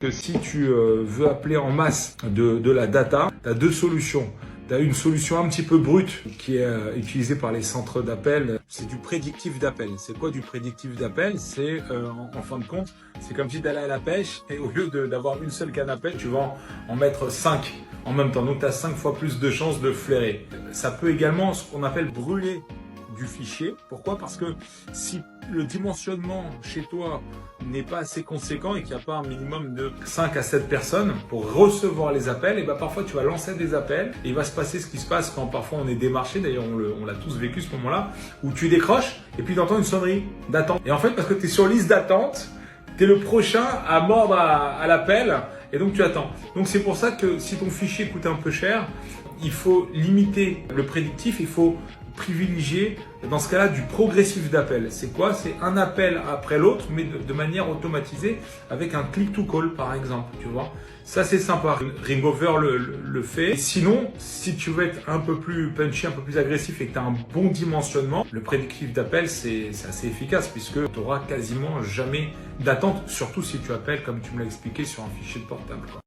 Si tu veux appeler en masse de la data, tu as deux solutions. Tu as une solution un petit peu brute qui est utilisée par les centres d'appel. C'est du prédictif d'appel. C'est quoi du prédictif d'appel? C'est en fin de compte, c'est comme si tu allais à la pêche et au lieu d'avoir une seule canne à pêche, tu vas en mettre 5 en même temps. Donc tu as 5 fois plus de chances de flairer. Ça peut également, ce qu'on appelle brûler du fichier. Pourquoi? Parce que si le dimensionnement chez toi n'est pas assez conséquent et qu'il n'y a pas un minimum de 5 à 7 personnes pour recevoir les appels, et ben parfois tu vas lancer des appels et il va se passer ce qui se passe quand parfois on est démarché, d'ailleurs on l'a tous vécu ce moment-là, où tu décroches et puis tu entends une sonnerie d'attente. Et en fait, parce que tu es sur liste d'attente, tu es le prochain à mordre à l'appel et donc tu attends. Donc c'est pour ça que si ton fichier coûte un peu cher, il faut limiter le prédictif, il faut privilégier dans ce cas-là du progressif d'appel. C'est quoi? C'est un appel après l'autre, mais de manière automatisée avec un click to call par exemple, tu vois. Ça c'est sympa. Ringover le fait. Et sinon, si tu veux être un peu plus punchy, un peu plus agressif et que tu as un bon dimensionnement, le prédictif d'appel c'est assez efficace puisque tu n'auras quasiment jamais d'attente, surtout si tu appelles comme tu me l'as expliqué sur un fichier de portable, quoi.